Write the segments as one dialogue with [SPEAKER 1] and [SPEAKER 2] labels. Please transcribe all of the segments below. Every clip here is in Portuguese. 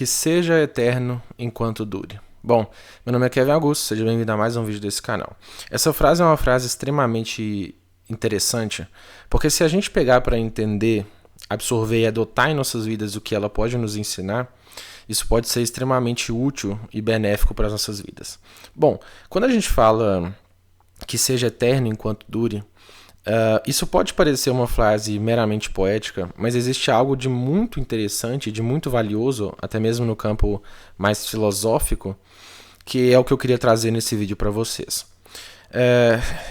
[SPEAKER 1] que seja eterno enquanto dure. Bom, meu nome é Kevin Augusto, seja bem-vindo a mais um vídeo desse canal. Essa frase é uma frase extremamente interessante, porque se a gente pegar para entender, absorver e adotar em nossas vidas o que ela pode nos ensinar, isso pode ser extremamente útil e benéfico para as nossas vidas. Bom, quando a gente fala que seja eterno enquanto dure, isso pode parecer uma frase meramente poética, mas existe algo de muito interessante, de muito valioso, até mesmo no campo mais filosófico, que é o que eu queria trazer nesse vídeo para vocês.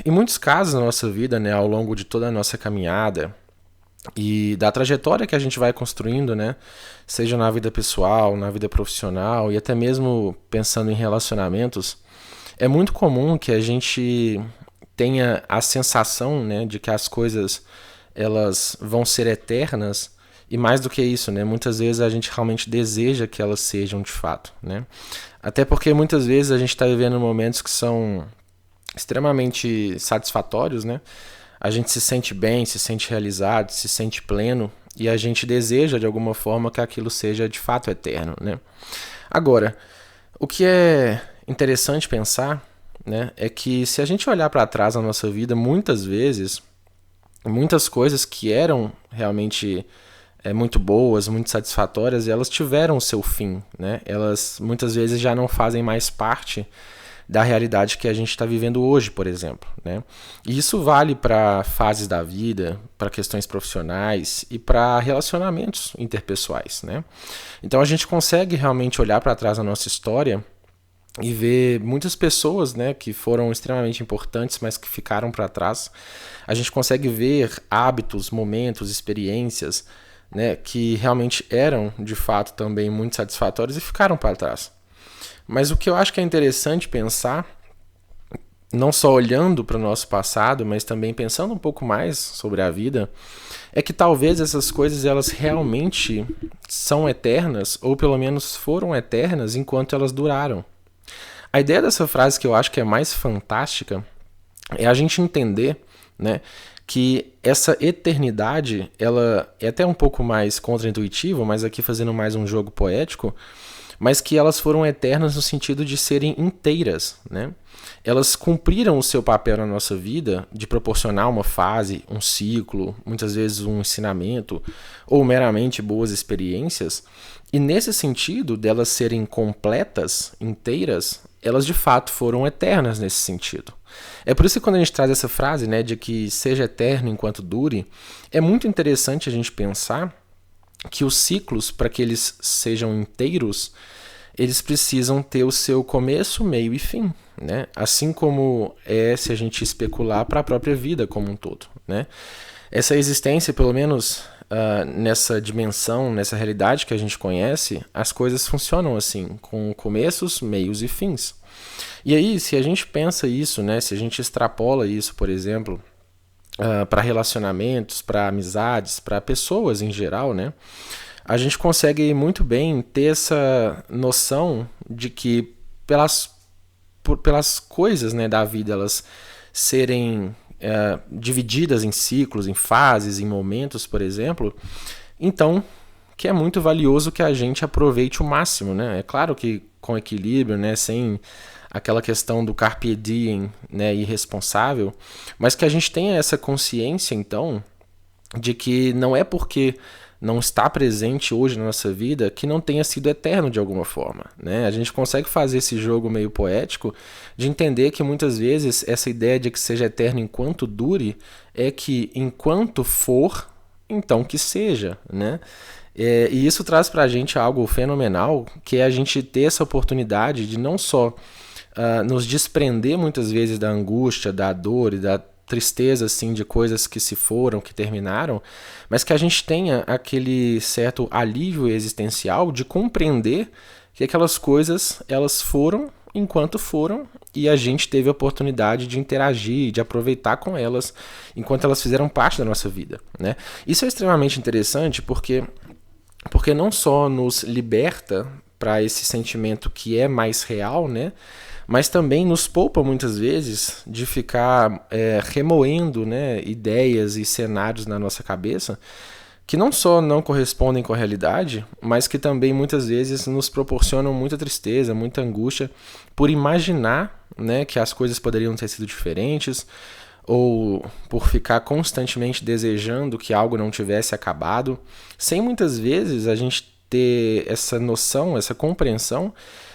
[SPEAKER 1] Em muitos casos na nossa vida, né, ao longo de toda a nossa caminhada e da trajetória que a gente vai construindo, né, seja na vida pessoal, na vida profissional e até mesmo pensando em relacionamentos, é muito comum que a gente tenha a sensação, né, de que as coisas elas vão ser eternas e mais do que isso, né, muitas vezes a gente realmente deseja que elas sejam de fato, né? Até porque muitas vezes a gente está vivendo momentos que são extremamente satisfatórios, né? A gente se sente bem, se sente realizado, se sente pleno e a gente deseja de alguma forma que aquilo seja de fato eterno, né? Agora, o que é interessante pensar, né, é que se a gente olhar para trás na nossa vida, muitas vezes, muitas coisas que eram realmente muito boas, muito satisfatórias, elas tiveram o seu fim, né? Elas muitas vezes já não fazem mais parte da realidade que a gente está vivendo hoje, por exemplo, né? E isso vale para fases da vida, para questões profissionais e para relacionamentos interpessoais, né? Então a gente consegue realmente olhar para trás na nossa história e ver muitas pessoas, né, que foram extremamente importantes, mas que ficaram para trás. A gente consegue ver hábitos, momentos, experiências, né, que realmente eram, de fato, também muito satisfatórios e ficaram para trás. Mas o que eu acho que é interessante pensar, não só olhando para o nosso passado, mas também pensando um pouco mais sobre a vida, é que talvez essas coisas elas realmente são eternas, ou pelo menos foram eternas enquanto elas duraram. A ideia dessa frase que eu acho que é mais fantástica é a gente entender, né, que essa eternidade, ela é até um pouco mais contraintuitiva, mas aqui fazendo mais um jogo poético, mas que elas foram eternas no sentido de serem inteiras, né? Elas cumpriram o seu papel na nossa vida de proporcionar uma fase, um ciclo, muitas vezes um ensinamento, ou meramente boas experiências, e nesse sentido delas serem completas, inteiras, elas de fato foram eternas nesse sentido. É por isso que quando a gente traz essa frase, né, de que seja eterno enquanto dure, é muito interessante a gente pensar que os ciclos, para que eles sejam inteiros, eles precisam ter o seu começo, meio e fim, né? Assim como é se a gente especular para a própria vida como um todo, né? Essa existência, pelo menos nessa dimensão, nessa realidade que a gente conhece, as coisas funcionam assim, com começos, meios e fins. E aí, se a gente pensa isso, né? Se a gente extrapola isso, por exemplo, para relacionamentos, para amizades, para pessoas em geral, né? A gente consegue muito bem ter essa noção de que pelas coisas, né, da vida elas serem divididas em ciclos, em fases, em momentos, por exemplo, então que é muito valioso que a gente aproveite o máximo, né? É claro que com equilíbrio, né, sem aquela questão do carpe diem, né, irresponsável, mas que a gente tenha essa consciência, então, de que não é porque não está presente hoje na nossa vida que não tenha sido eterno de alguma forma, né? A gente consegue fazer esse jogo meio poético de entender que muitas vezes essa ideia de que seja eterno enquanto dure é que enquanto for, então que seja, né? E isso traz pra gente algo fenomenal, que é a gente ter essa oportunidade de não só nos desprender muitas vezes da angústia, da dor e da tristeza assim, de coisas que se foram, que terminaram, mas que a gente tenha aquele certo alívio existencial de compreender que aquelas coisas elas foram enquanto foram e a gente teve a oportunidade de interagir, de aproveitar com elas enquanto elas fizeram parte da nossa vida, né? Isso é extremamente interessante porque não só nos liberta para esse sentimento que é mais real, né? Mas também nos poupa muitas vezes de ficar remoendo, né, ideias e cenários na nossa cabeça que não só não correspondem com a realidade, mas que também muitas vezes nos proporcionam muita tristeza, muita angústia por imaginar, né, que as coisas poderiam ter sido diferentes, ou por ficar constantemente desejando que algo não tivesse acabado, sem muitas vezes a gente ter essa noção, essa compreensão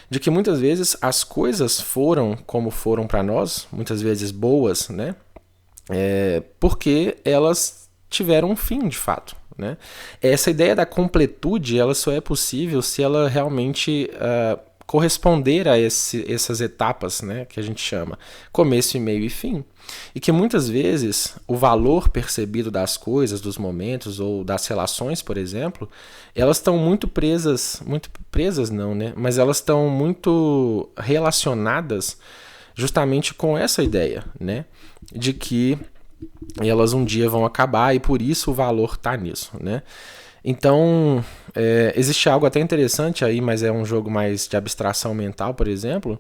[SPEAKER 1] de que muitas vezes as coisas foram como foram para nós, muitas vezes boas, né? Porque elas tiveram um fim de fato, né? Essa ideia da completude, ela só é possível se ela realmente corresponder a essas etapas, né, que a gente chama começo, meio e fim. E que muitas vezes o valor percebido das coisas, dos momentos ou das relações, por exemplo, elas estão muito presas não, né? Mas elas estão muito relacionadas justamente com essa ideia, né? De que elas um dia vão acabar e por isso o valor está nisso, né? Então, existe algo até interessante aí, mas é um jogo mais de abstração mental, por exemplo,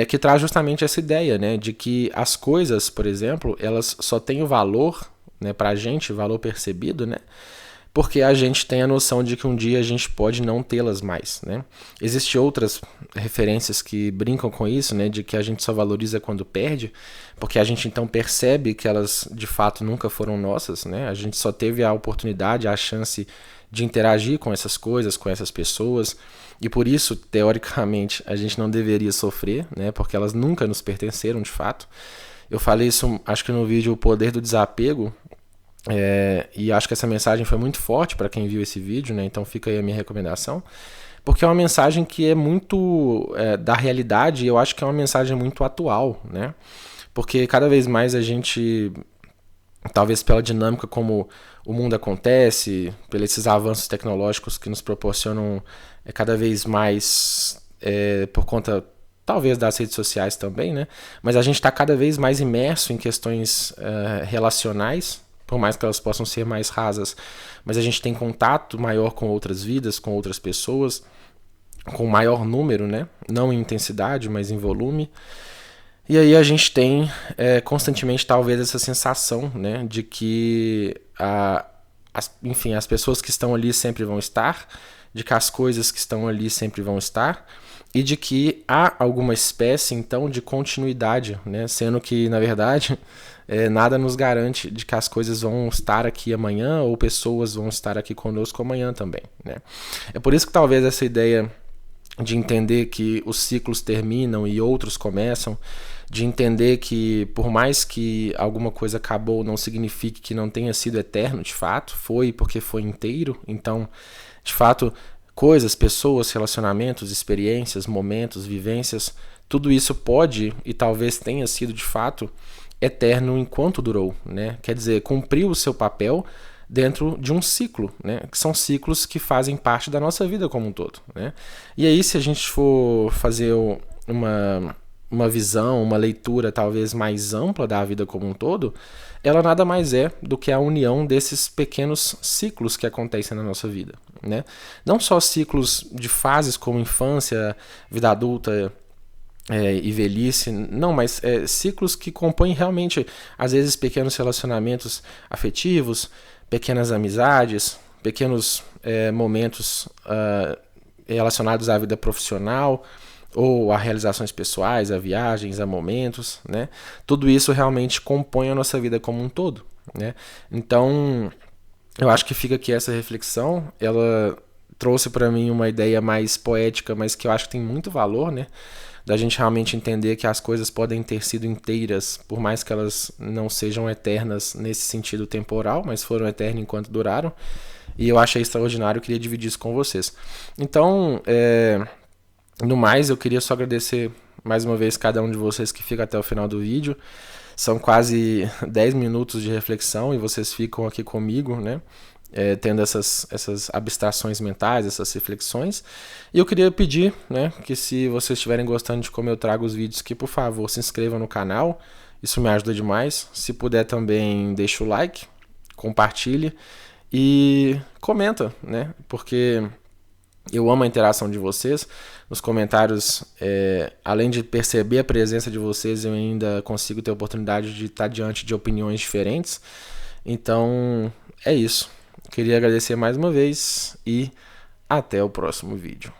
[SPEAKER 1] que traz justamente essa ideia, né, de que as coisas, por exemplo, elas só têm o valor, né, para a gente, valor percebido, né, porque a gente tem a noção de que um dia a gente pode não tê-las mais, né? Existem outras referências que brincam com isso, né, de que a gente só valoriza quando perde, porque a gente então percebe que elas de fato nunca foram nossas, né? A gente só teve a oportunidade, a chance de interagir com essas coisas, com essas pessoas, e por isso, teoricamente, a gente não deveria sofrer, né, porque elas nunca nos pertenceram de fato. Eu falei isso, acho que no vídeo O Poder do Desapego, e acho que essa mensagem foi muito forte para quem viu esse vídeo, né? Então fica aí a minha recomendação, porque é uma mensagem que é muito da realidade, e eu acho que é uma mensagem muito atual, né? Porque cada vez mais a gente, talvez pela dinâmica como o mundo acontece, pelos esses avanços tecnológicos que nos proporcionam cada vez mais por conta talvez das redes sociais também, né? Mas a gente está cada vez mais imerso em questões relacionais, por mais que elas possam ser mais rasas, mas a gente tem contato maior com outras vidas, com outras pessoas, com maior número, né? Não em intensidade, mas em volume. E aí a gente tem constantemente talvez essa sensação, né, de que enfim, as pessoas que estão ali sempre vão estar, de que as coisas que estão ali sempre vão estar, e de que há alguma espécie então de continuidade, né, sendo que na verdade nada nos garante de que as coisas vão estar aqui amanhã ou pessoas vão estar aqui conosco amanhã também, né? É por isso que talvez essa ideia de entender que os ciclos terminam e outros começam, de entender que por mais que alguma coisa acabou não signifique que não tenha sido eterno de fato, foi porque foi inteiro. Então, de fato, coisas, pessoas, relacionamentos, experiências, momentos, vivências, tudo isso pode e talvez tenha sido de fato eterno enquanto durou, né? Quer dizer, cumpriu o seu papel dentro de um ciclo, né? Que são ciclos que fazem parte da nossa vida como um todo, né? E aí, se a gente for fazer uma visão, uma leitura talvez mais ampla da vida como um todo, ela nada mais é do que a união desses pequenos ciclos que acontecem na nossa vida, né? Não só ciclos de fases como infância, vida adulta, e velhice, não, mas ciclos que compõem realmente, às vezes, pequenos relacionamentos afetivos, pequenas amizades, pequenos momentos relacionados à vida profissional, ou a realizações pessoais, a viagens, a momentos, né? Tudo isso realmente compõe a nossa vida como um todo, né? Então, eu acho que fica aqui essa reflexão, ela trouxe para mim uma ideia mais poética, mas que eu acho que tem muito valor, né? Da gente realmente entender que as coisas podem ter sido inteiras, por mais que elas não sejam eternas nesse sentido temporal, mas foram eternas enquanto duraram. E eu achei extraordinário, eu queria dividir isso com vocês. Então, no mais, eu queria só agradecer mais uma vez cada um de vocês que fica até o final do vídeo. São quase 10 minutos de reflexão e vocês ficam aqui comigo, né? Tendo essas abstrações mentais, essas reflexões. E eu queria pedir, né, que se vocês estiverem gostando de como eu trago os vídeos, que por favor se inscrevam no canal, isso me ajuda demais. Se puder também deixa o like, compartilhe e comenta, né, porque eu amo a interação de vocês. Nos comentários, além de perceber a presença de vocês, eu ainda consigo ter a oportunidade de estar diante de opiniões diferentes. Então, é isso. Queria agradecer mais uma vez e até o próximo vídeo.